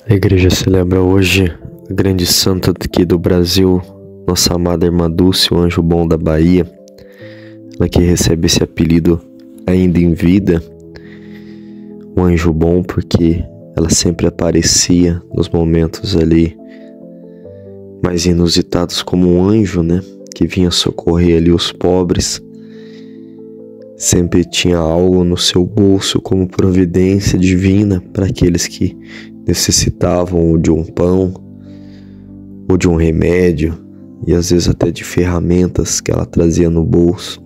A igreja celebra hoje a grande santa aqui do Brasil, nossa amada irmã Dulce, o anjo bom da Bahia. Ela que recebe esse apelido ainda em vida, o anjo bom, porque ela sempre aparecia nos momentos ali mais inusitados como um anjo, né? Que vinha socorrer ali os pobres. Sempre tinha algo no seu bolso como providência divina para aqueles que necessitavam ou de um pão, ou de um remédio, e às vezes até de ferramentas que ela trazia no bolso.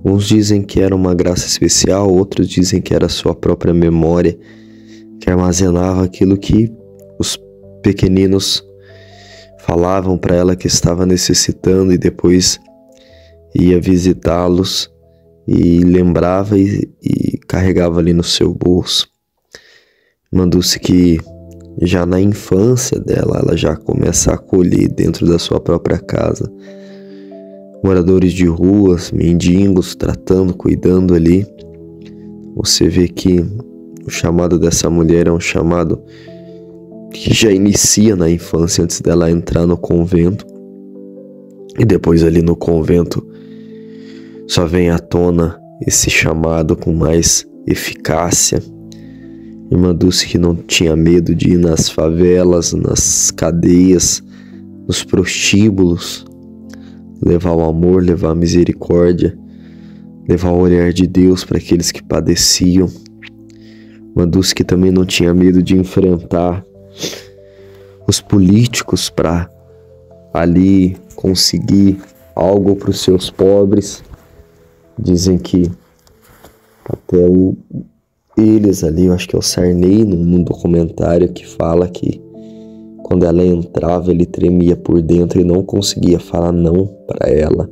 Uns dizem que era uma graça especial, outros dizem que era a sua própria memória, que armazenava aquilo que os pequeninos falavam para ela que estava necessitando e depois ia visitá-los e lembrava e carregava ali no seu bolso. Mandou-se que já na infância dela, ela já começa a acolher dentro da sua própria casa moradores de ruas, mendigos, tratando, cuidando ali. Você vê que o chamado dessa mulher é um chamado que já inicia na infância, antes dela entrar no convento. E depois ali no convento só vem à tona esse chamado com mais eficácia. Irmã Dulce que não tinha medo de ir nas favelas, nas cadeias, nos prostíbulos, levar o amor, levar a misericórdia, levar o olhar de Deus para aqueles que padeciam. Irmã Dulce que também não tinha medo de enfrentar os políticos para ali conseguir algo para os seus pobres. Dizem que até eles ali, eu acho que é o Sarney, num documentário, que fala que quando ela entrava, ele tremia por dentro e não conseguia falar não para ela.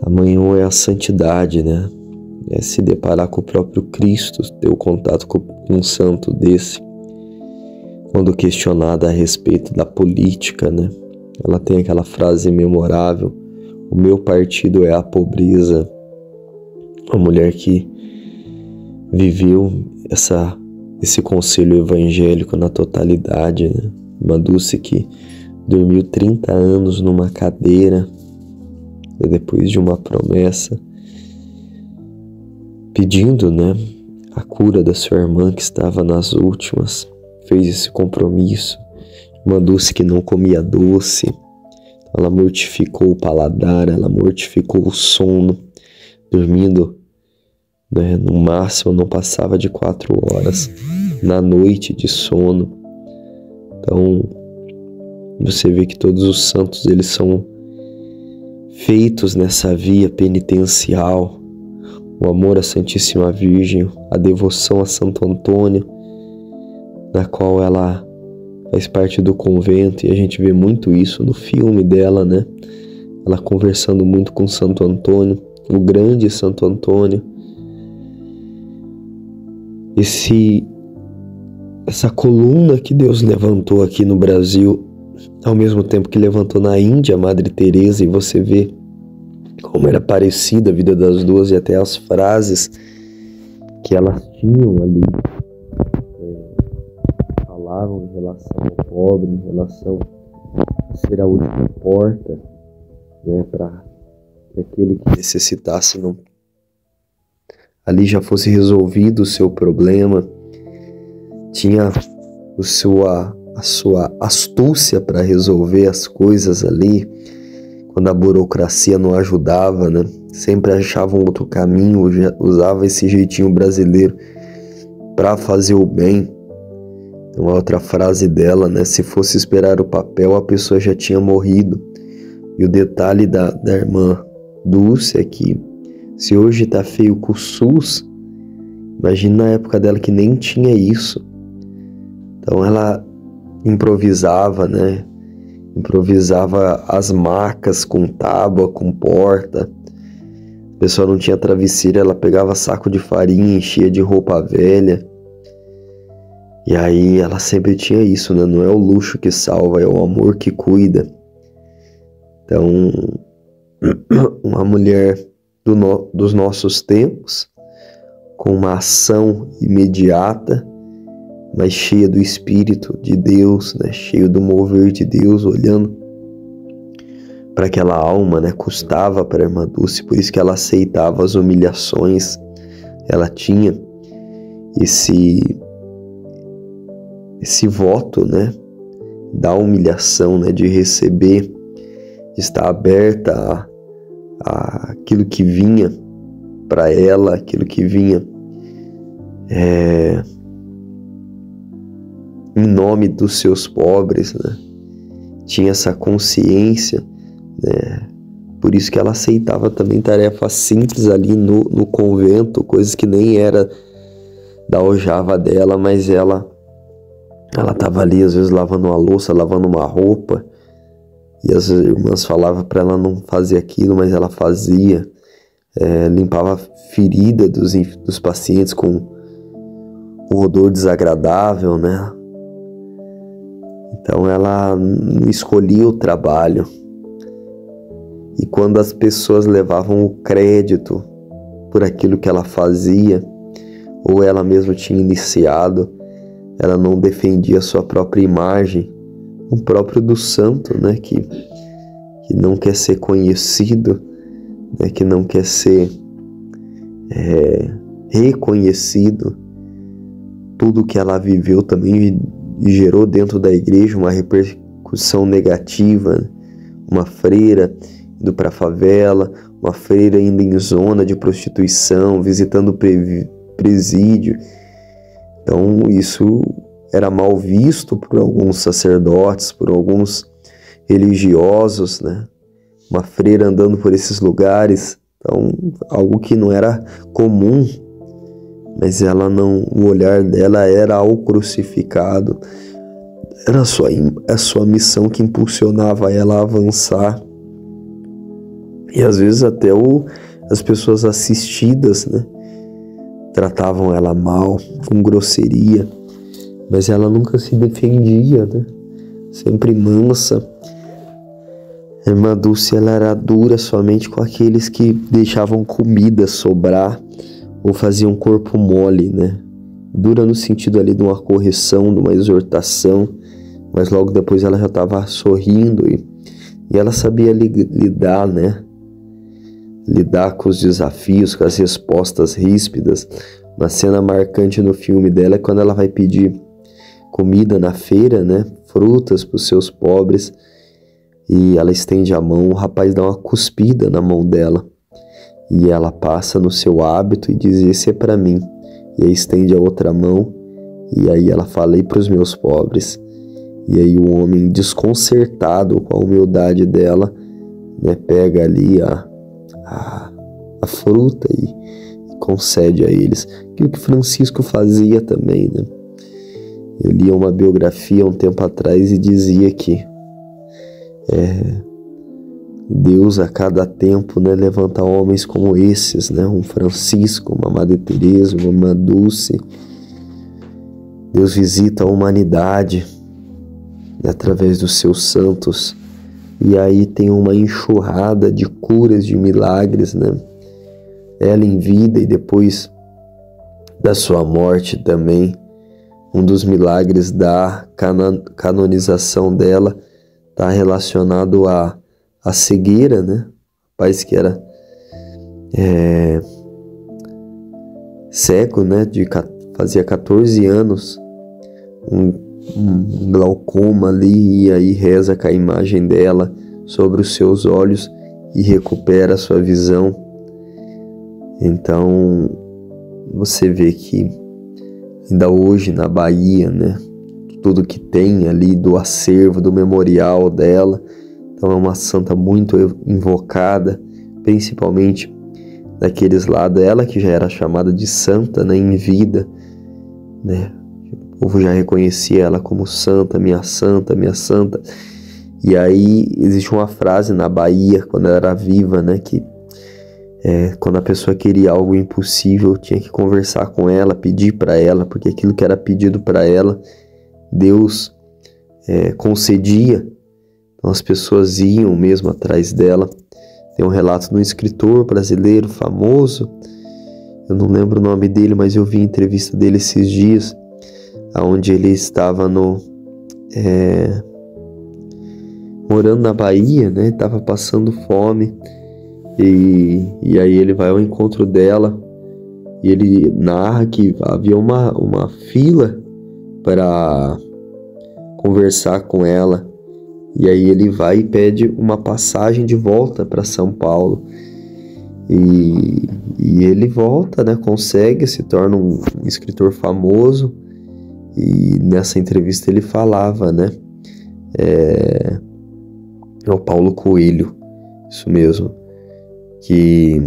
Tamanho é a santidade, né? É se deparar com o próprio Cristo, ter o contato com um santo desse. Quando questionada a respeito da política, né? Ela tem aquela frase memorável: o meu partido é a pobreza. Uma mulher que viveu esse conselho evangélico na totalidade, né? Uma Dulce que dormiu 30 anos numa cadeira, depois de uma promessa, pedindo, né, a cura da sua irmã que estava nas últimas, fez esse compromisso. Uma Dulce que não comia doce, ela mortificou o paladar, ela mortificou o sono, dormindo, né, no máximo não passava de 4 horas na noite de sono. Então você vê que todos os santos, eles são feitos nessa via penitencial, o amor à Santíssima Virgem, a devoção a Santo Antônio, na qual ela faz parte do convento, e a gente vê muito isso no filme dela, né? Ela conversando muito com Santo Antônio, o grande Santo Antônio. Essa coluna que Deus levantou aqui no Brasil, ao mesmo tempo que levantou na Índia a Madre Teresa, e você vê como era parecida a vida das duas e até as frases que elas tinham ali, falavam em relação ao pobre, em relação a ser a última porta, né, para aquele que necessitasse ali já fosse resolvido o seu problema. Tinha a sua astúcia para resolver as coisas ali, quando a burocracia não ajudava, né? Sempre achava um outro caminho, usava esse jeitinho brasileiro para fazer o bem. Uma outra frase dela, né? Se fosse esperar o papel, a pessoa já tinha morrido. E o detalhe da irmã Dulce é que, se hoje tá feio com o SUS, imagina na época dela que nem tinha isso. Então ela improvisava, né? Improvisava as macas com tábua, com porta. A pessoa não tinha travesseiro, ela pegava saco de farinha, enchia de roupa velha. E aí ela sempre tinha isso, né? Não é o luxo que salva, é o amor que cuida. Então, uma mulher dos nossos tempos, com uma ação imediata, mas cheia do Espírito de Deus, né? Cheio do mover de Deus, olhando para aquela alma, né? Custava para a irmã Dulce, por isso que ela aceitava as humilhações. Ela tinha esse voto, né? Da humilhação, né? De receber, de estar aberta a aquilo que vinha para ela, aquilo que vinha em nome dos seus pobres, né? Tinha essa consciência, né? Por isso que ela aceitava também tarefas simples ali no convento, coisas que nem era da aljava dela, mas ela estava ali às vezes lavando uma louça, lavando uma roupa, e as irmãs falavam para ela não fazer aquilo, mas ela fazia. Limpava a ferida dos pacientes com um odor desagradável, né? Então ela não escolhia o trabalho. E quando as pessoas levavam o crédito por aquilo que ela fazia, ou ela mesma tinha iniciado, ela não defendia a sua própria imagem, o próprio do santo, né? Que não quer ser conhecido, né? Que não quer ser reconhecido. Tudo que ela viveu também gerou dentro da igreja uma repercussão negativa, né? Uma freira indo para a favela, uma freira indo em zona de prostituição, visitando presídio. Então isso era mal visto por alguns sacerdotes, por alguns religiosos, né? Uma freira andando por esses lugares, então algo que não era comum, mas ela não, o olhar dela era ao crucificado, era a sua missão que impulsionava ela a avançar. E às vezes até as pessoas assistidas, né, tratavam ela mal, com grosseria, mas ela nunca se defendia, né? Sempre mansa. A irmã Dulce, ela era dura somente com aqueles que deixavam comida sobrar ou faziam corpo mole, né? Dura no sentido ali de uma correção, de uma exortação, mas logo depois ela já estava sorrindo e ela sabia lidar, né? Lidar com os desafios, com as respostas ríspidas. Uma cena marcante no filme dela é quando ela vai pedir comida na feira, né? Frutas para os seus pobres, e ela estende a mão, o rapaz dá uma cuspida na mão dela, e ela passa no seu hábito e diz: esse é para mim, e aí estende a outra mão, e aí ela fala: e para os meus pobres. E aí o homem, desconcertado com a humildade dela, né, pega ali a fruta e concede a eles. Aquilo que Francisco fazia também, né? Eu li uma biografia um tempo atrás e dizia que Deus a cada tempo, né, levanta homens como esses, né? Um Francisco, uma Madre Teresa, uma Irmã Dulce. Deus visita a humanidade, né, através dos seus santos, e aí tem uma enxurrada de curas, de milagres, né? Ela em vida e depois da sua morte também. Um dos milagres da canonização dela está relacionado à cegueira, né? Rapaz que era cego, né? Fazia 14 anos, um glaucoma ali, e aí reza com a imagem dela sobre os seus olhos e recupera a sua visão. Então você vê que ainda hoje na Bahia, né, tudo que tem ali do acervo, do memorial dela, então é uma santa muito invocada, principalmente daqueles lados. Ela que já era chamada de santa, né, em vida, né? O povo já reconhecia ela como santa, minha santa, minha santa. E aí existe uma frase na Bahia, quando ela era viva, né, que quando a pessoa queria algo impossível, tinha que conversar com ela, pedir para ela, porque aquilo que era pedido para ela, Deus concedia. Então as pessoas iam mesmo atrás dela. Tem um relato de um escritor brasileiro famoso, eu não lembro o nome dele, mas eu vi a entrevista dele esses dias. onde ele estava morando na Bahia, né? Estava passando fome e aí ele vai ao encontro dela e ele narra que havia uma fila para conversar com ela. E aí ele vai e pede uma passagem de volta para São Paulo. E ele volta, né? Consegue, se torna um escritor famoso. E nessa entrevista ele falava, né? É o Paulo Coelho, isso mesmo, que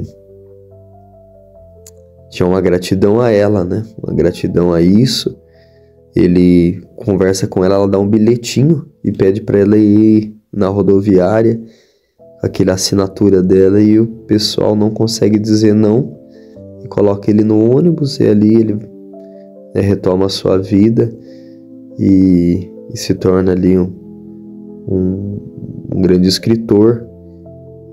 tinha uma gratidão a ela, né? Uma gratidão a isso. Ele conversa com ela dá um bilhetinho e pede para ela ir na rodoviária, aquela assinatura dela, e o pessoal não consegue dizer não e coloca ele no ônibus, e ali ele, né, retoma a sua vida e se torna ali um grande escritor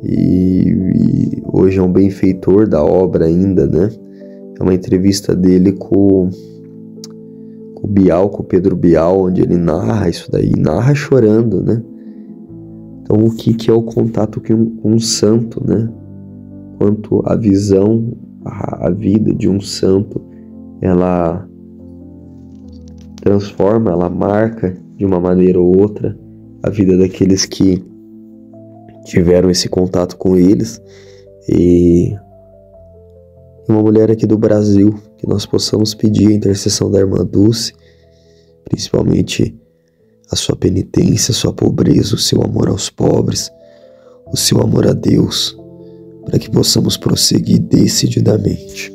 e hoje é um benfeitor da obra ainda, né? É uma entrevista dele com o Pedro Bial, onde ele narra isso daí, narra chorando, né? Então, o que é o contato com um santo, né? Quanto a visão, a vida de um santo, ela transforma, ela marca de uma maneira ou outra a vida daqueles que tiveram esse contato com eles. E uma mulher aqui do Brasil, que nós possamos pedir a intercessão da irmã Dulce, principalmente a sua penitência, a sua pobreza, o seu amor aos pobres, o seu amor a Deus, para que possamos prosseguir decididamente.